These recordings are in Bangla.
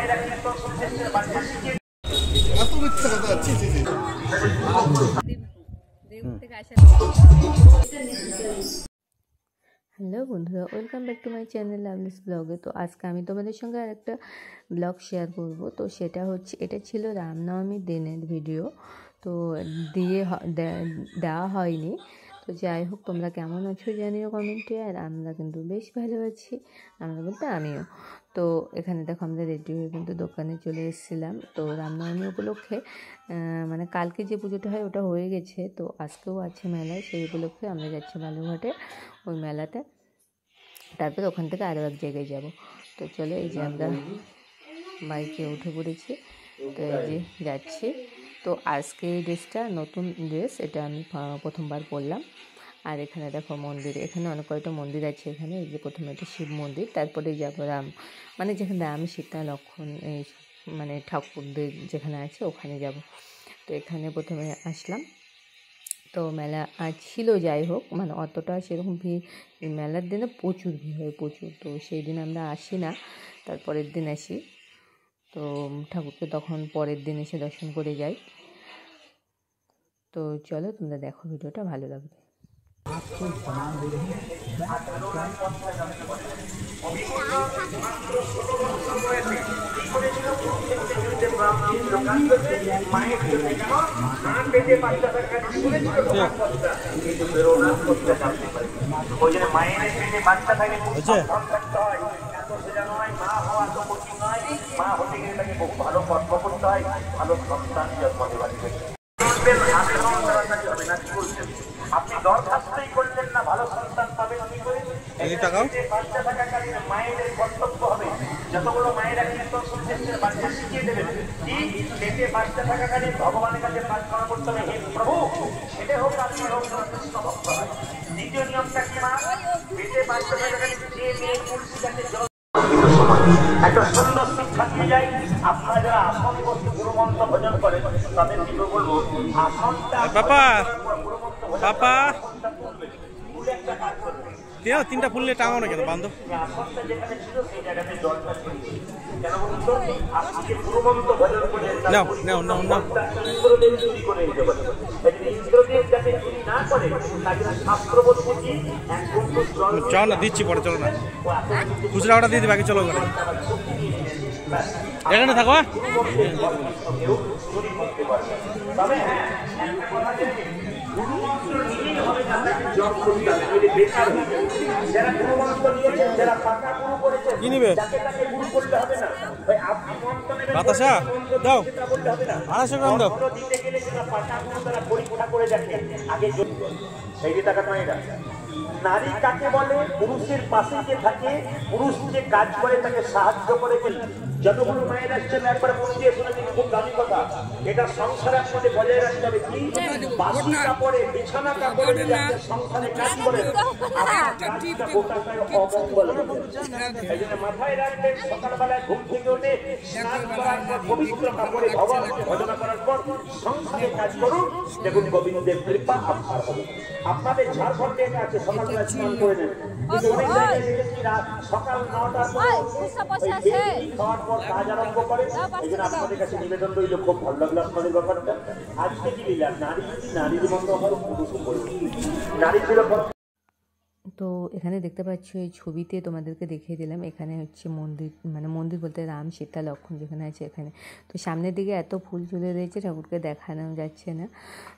হ্যালো বন্ধুরা, welcome back to my channel Lovely's ব্লগে। তো আজকে আমি তোমাদের সঙ্গে আরেকটা ব্লগ শেয়ার করব। তো সেটা হচ্ছে, এটা ছিল রামনবমীর দিনের ভিডিও, তো দেওয়া হয়নি। তো যাই হোক, তোমরা কেমন আছো জানিও কমেন্টে। আর আমরা কিন্তু বেশ ভালো আছি, আমরা বলতে আমিও। তো এখানে দেখো, আমরা রেডি হয়ে কিন্তু দোকানে চলে এসেছিলাম। তো রামনবমী উপলক্ষে মানে কালকে যে পুজোটা হয় ওটা হয়ে গেছে, তো আজকেও আছে মেলায়, সেই উপলক্ষে আমরা যাচ্ছি বালুরঘাটে ওই মেলাতে। তারপরে ওখান থেকে আরও এক জায়গায় যাব। তো চলো, এই যে আমরা বাইকে উঠে পড়েছি, তো এই যে যাচ্ছি। তো আজকে এই ড্রেসটা নতুন ড্রেস, এটা আমি প্রথমবার পরলাম। আর এখানে দেখো মন্দির, এখানে অনেক কয়টা মন্দির আছে। এখানে এই যে প্রথমে একটা শিব মন্দির, তারপরে যাবো মানে যেখানে রাম, সীতা, লক্ষ্মণ, এই মানে ঠাকুরদের যেখানে আছে ওখানে যাব। তো এখানে প্রথমে আসলাম। তো মেলা ছিল, যাই হোক, মানে অতটা সেরকম ভিড়, মেলার দিনে প্রচুর ভিড় হয়, প্রচুর। তো সেই দিন আমরা আসি না, তারপরের দিন আসি। তো ঠাকুরকে তখন পরের দিন এসে দর্শন করে যাই। তো চলো, তোমরা দেখো, ভিডিওটা ভালো লাগবে। ভালো কর্ম করতে হয়, ভালো সন্তান জন্ম দেওয়া আপনি দরখাস্তই করলেন না, ভালো সন্তান পাবেন কি করে? বাচ্চা থাকাকালীন মায়েদের কর্তব্য হবে, যতগুলো মায়েরা কীর্তন শুনছেন বাচ্চা শিখিয়ে দেবেন কি পেটে বাচ্চা থাকাকালীন ভগবানের কাছে প্রার্থনা করতে হবে, হে প্রভু সেটা হোক আপনার হোক কৃষ্ণ ভক্ত হয়। দ্বিতীয় নিয়মটা কি মা? পেটে বাচ্চা থাকাকালীন যে মেয়ে তুলসী গাছে জল একটা সুন্দর শিক্ষা দিয়ে যায়। আপনারা যারা আসন বসে গুরুমন্ত্র ভজন করেন তাদের কি বলবো, আসনটা তিনটা ফুললে টাঙাও না কেন বান্ধব? আসনটা যেখানে ছিল সেই জায়গাতে জলটা ছিল কেন বলুন তো? আজকে গুরুমন্ত্র ভজন করে ইন্দ্রদেব চুরি করে নিতে পারে। ইন্দ্রদেব যাতে চুরি না করে তাকে শাস্ত্র বলছে কি, এক বন্ধু চলো না, দিচ্ছি পরে, চলো না, খুচরা অর্ডার দিয়ে দিই, বাকি চলো ওখানে, এখানে থাকো। কি নিবে? বাতাসা দাও, 250 গ্রাম দাও। নারী কাকে বলে? পুরুষের পাশে যে থাকে, পুরুষ যে কাজ করে তাকে সাহায্য করে। যতগুলো মায়ের আসছেন একবার মন দিয়ে শুনে কিন্তু খুব দামি কথা, এটা সংসারের মধ্যে বজায় রাখতে হবে কি, বাসি কাপড়ে বিছানা কাপড়ে যদি আপনি সংসারে কাজ করেন অমঙ্গল। এই জন্য মাথায় রাখবেন, সকালবেলায় ঘুম থেকে উঠে স্নান করার পর পবিত্র কাপড়ে ভগবানকে ভজনা করার পর সংসারে কাজ করুন, দেখুন গোবিন্দের কৃপা আপনার হবে। আপনাদের ঝাড়খণ্ডে এটা আছে, সকালবেলা স্নান করে নেন, কিন্তু অনেক জায়গায় দেখেছি সকাল 9টার পর খাওয়ার পর কাজ আরম্ভ করে। এই জন্য আপনাদের কাছে নিবেদন রইল, খুব ভালো লাগলো আপনাদের ব্যাপারটা। আজকে কি দিলাম, নারী যদি নারীর মতো হয়, পুরুষও করবে, নারী ছিল। তো এখানে দেখতে পাচ্ছ, এই ছবিতে তোমাদেরকে দেখিয়ে দিলাম, এখানে হচ্ছে মন্দির, মানে মন্দির বলতে রাম, সীতা, লক্ষ্মণ যেখানে আছে এখানে। তো সামনের দিকে এত ফুল ঝুলে রয়েছে, ঠাকুরকে দেখানো যাচ্ছে না।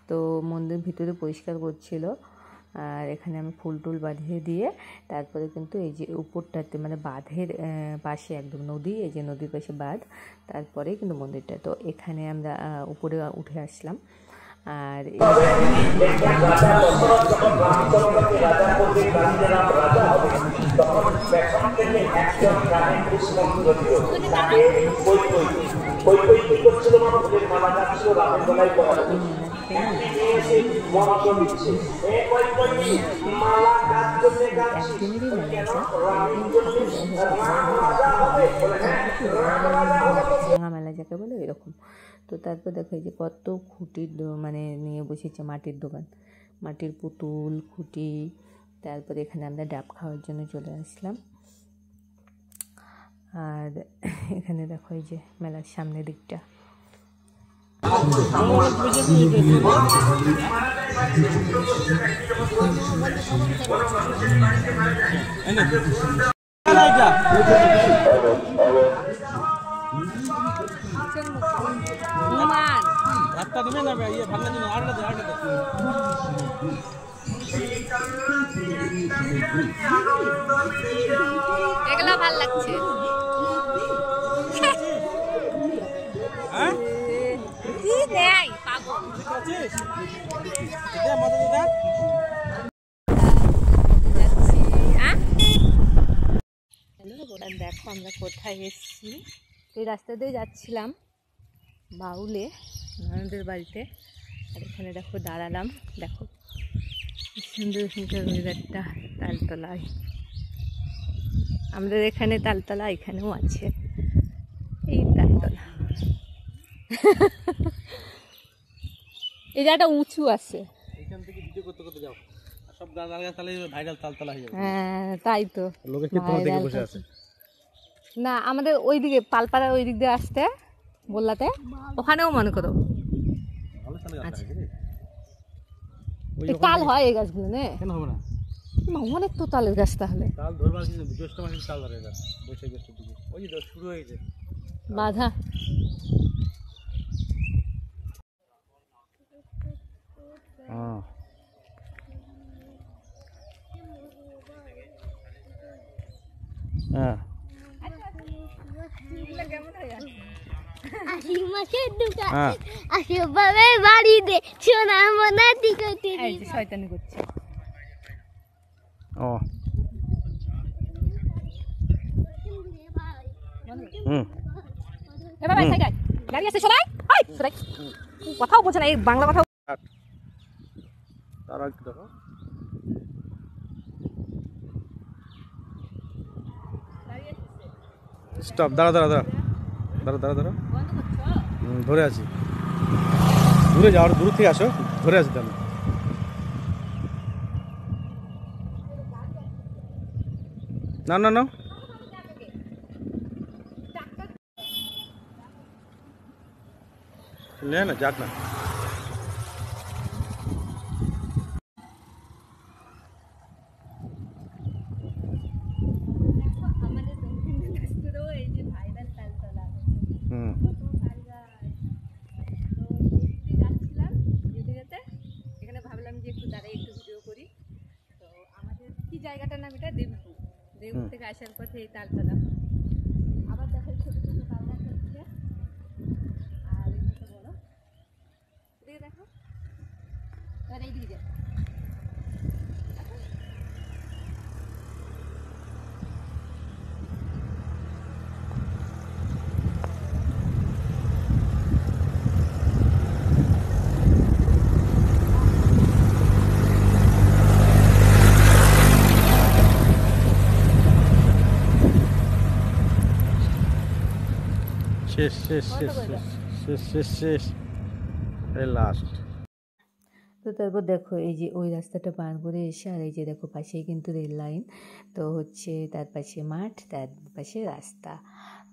তো মন্দির ভিতরে পরিষ্কার করছিল, আর এখানে আমি ফুল টুল বাঁধিয়ে দিয়ে তারপরে কিন্তু এই যে উপরটাতে, মানে বাঁধের পাশে একদম নদী, এই যে নদীর পাশে বাঁধ, তারপরে কিন্তু মন্দিরটা। তো এখানে আমরা উপরে উঠে আসলাম। আর ভাঙা মেলা যাকে বলে এরকম। তো তারপর দেখো, এই যে কত খুঁটির মানে নিয়ে বসেছে, মাটির দোকান, মাটির পুতুল, খুঁটি। তারপরে এখানে আমরা ডাব খাওয়ার জন্য চলে আসলাম। আর এখানে দেখো এই যে মেলার সামনের দিকটা। এগুলো ভাল লাগছে। দেখো আমরা কোথায় এসেছি, এই রাস্তা দিয়ে যাচ্ছিলাম বাউলে ননদের বাড়িতে। আর এখানে দেখো দাঁড়ালাম, দেখো সুন্দর সুন্দর ওয়েদারটা, তালতলায়। আমাদের এখানে তালতলা এখানেও আছে, এই তালতলা। এই জায়গাটা উঁচু আছে। এখান থেকে ভিডিও করতে করতে যাও, সব গাছ তাহলে ভাইরাল তালতলা হয়ে যাবে। হ্যাঁ তাই তো, লোকে কি তোমার দিকে বসে আছে না আমাদের ওইদিকে পালপাড়ার ওই দিক দিয়ে আসতে বললাতে, ওখানেও মনে করো তাল হয় এই গাছগুলো। কেন হবে না? অনেক তো তালের গাছ, তাহলে তাল ধরবার কিছু জ্যৈষ্ঠ মাসে তাল ধরে গাছ, বৈশাখ জ্যৈষ্ঠের দিকে ওই যে শুরু হয়েছে বাধা। হ্যাঁ শয়তানি করছে। ও গাড়ি আছে সবাই, কথাও বলছে না এই বাংলা কথা। তারা কি দেখো স্টপ, দাঁড়া দাঁড়া দাঁড়া দাঁড়া দাঁড়া দাঁড়া, ধরে আছি। দূরে যাওয়ার, দূর থেকে আসো, ধরে আছি তাহলে। না না না না যাক না। এখানে ভাবলাম যে একটু দাঁড়াই একটু ভিডিও করি। তো আমাদের কি জায়গাটার নাম এটা দেবপুর। দেবপুর থেকে আসার পথে এই তালতলা। আবার দেখো ছোট ছোট তাল গাছ হচ্ছে, আর এই ছোট বড় এদিকে দেখো, আর এইদিকে যাও। শেষ শেষ শেষ শেষ শেষ শেষ এই লাস্ট। তো তারপর দেখো এই যে ওই রাস্তাটা পার করে এসে, আর এই যে দেখো পাশেই কিন্তু রেল লাইন। তো হচ্ছে তার পাশে মাঠ, তার পাশে রাস্তা।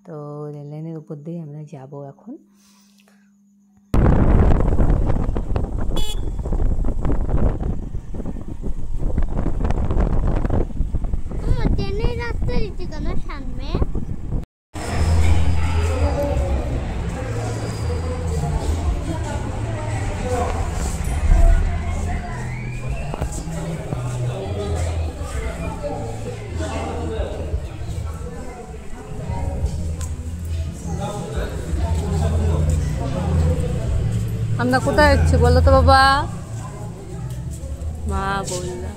তো রেল লাইনের উপর দিয়ে আমরা যাব এখন। সামনে আমরা কোথায় যাচ্ছি বলো তো বাবা? মা বললা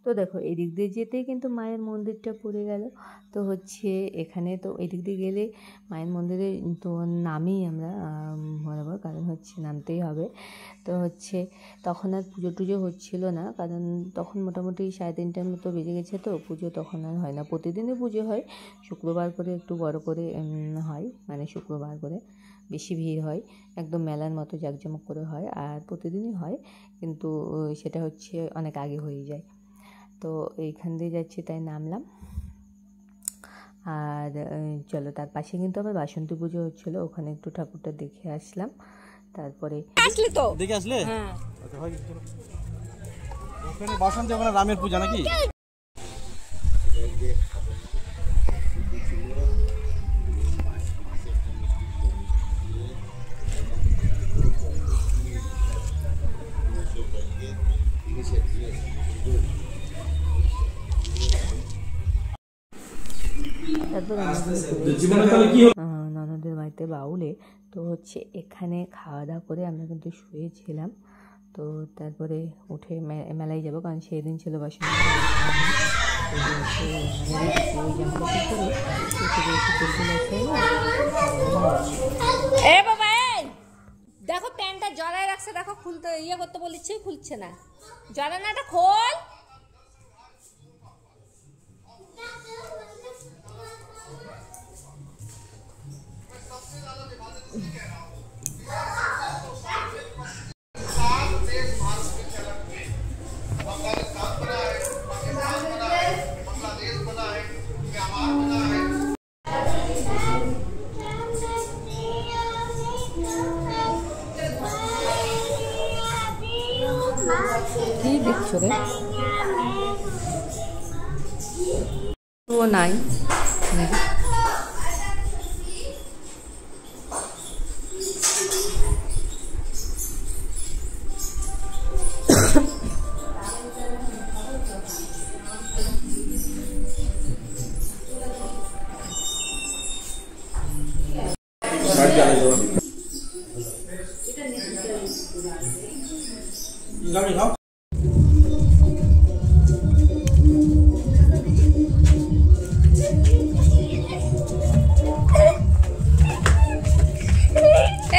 তো দেখো এদিক দিয়ে যেতেই কিন্তু মায়ের মন্দিরটা পড়ে গেল। তো হচ্ছে এখানে তো এদিক দিয়ে গেলে মায়ের মন্দিরে তো নামেই আমরা বরাবর, কারণ হচ্ছে নামতেই হবে। তো হচ্ছে তখন আর পুজো টুজো হচ্ছিল না, কারণ তখন মোটামুটি 3:30টার মতো বেজে গেছে, তো পুজো তখন আর হয় না। প্রতিদিনই পুজো হয়, শুক্রবার করে একটু বড় করে হয়, মানে শুক্রবার করে বেশি ভিড় হয়, একদম মেলার মতো জাঁকজমক করে হয়। আর প্রতিদিনই হয়, কিন্তু সেটা হচ্ছে অনেক আগে হয়ে যায়। তো এইখান দিয়ে যাচ্ছি, তাই নামলাম। আর চলো, তার পাশে কিন্তু আবার বাসন্তী পুজো হচ্ছিলো, ওখানে একটু ঠাকুরটা দেখে আসলাম। তারপরে আসলে তো দেখে আসলে, হ্যাঁ ওখানে বাসন্তী, ওখানে রামের পূজা নাকি? তারপর ননদের বাড়িতে বাউলে, তো হচ্ছে এখানে খাওয়া দাওয়া করে আমরা কিন্তু শুয়েছিলাম। তো তারপরে উঠে মেলায় যাবো, কারণ সেই দিন ছিল বাসন্তী। দেখো প্যান্টটা জড়ায় রাখছে, দেখো খুলতে ইয়ে করতে বলেছি, খুলছে না, জড়ানোটা খোল। কি দেখছো রে? ও নাই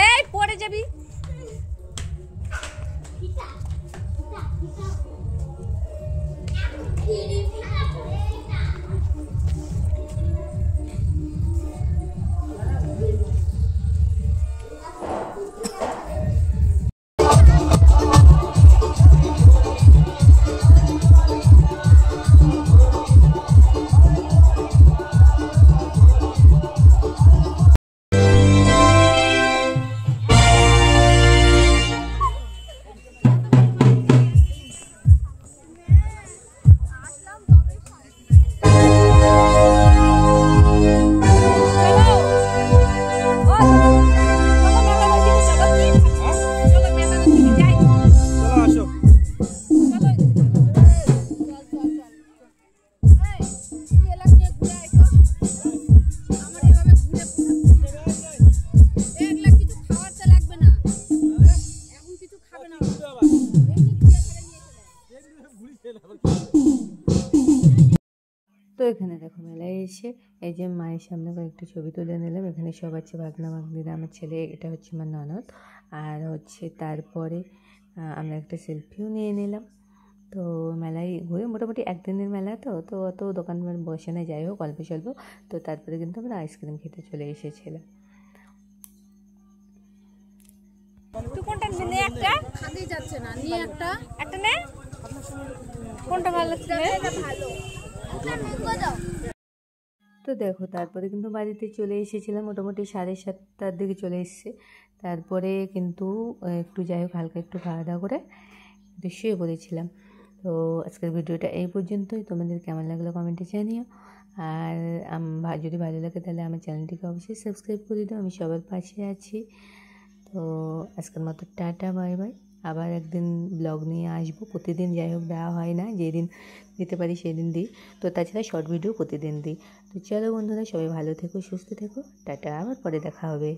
এই পড়ে যাবি। তো এখানে দেখো মেলায় এসে এই যে মায়ের সামনে কয়েকটা ছবি তুলে নিলাম। এখানে সব আছে ভাগনা ভাগ্নিরা, আমার ছেলে, এটা হচ্ছে আমার ননদ, আর হচ্ছে তারপরে আমরা একটা সেলফিও নিয়ে নিলাম। তো মেলায় ঘুরে মোটামুটি একদিনের মেলা, তো তো অত দোকান বসে না, যাই হোক অল্প স্বল্প। তো তারপরে কিন্তু আমরা আইসক্রিম খেতে চলে এসেছিলাম। তুই কোনটা নে? একটা খাতেই যাচ্ছে না, নিয়ে একটা একটা নে। কোনটা ভালো লাগছে? ভালো। তো দেখো তারপরে কিন্তু বাড়িতে চলে এসেছিলাম, মোটামুটি 7:30টার দিকে চলে এসেছে। তারপরে কিন্তু একটু যাই হোক হালকা একটু খাওয়া দাওয়া করে একটু শুয়ে পড়েছিলাম। তো আজকের ভিডিওটা এই পর্যন্তই। তোমাদের কেমন লাগলো কমেন্টে জানিও। আর যদি ভালো লাগে তাহলে আমার চ্যানেলটিকে অবশ্যই সাবস্ক্রাইব করে দিও, আমি সবার পাশে আছি। তো আজকের মতো টাটা, বাই বাই। আবার একদিন ব্লগ নিয়ে আসবো, প্রতিদিন যাই হোক দেওয়া হয় না, যেদিন দিতে পারি সেদিন দিই। তো তাছাড়া শর্ট ভিডিও প্রতিদিন দিই। তো চলো বন্ধুরা, সবাই ভালো থেকো, সুস্থ থেকো, টাটা, আবার পরে দেখা হবে।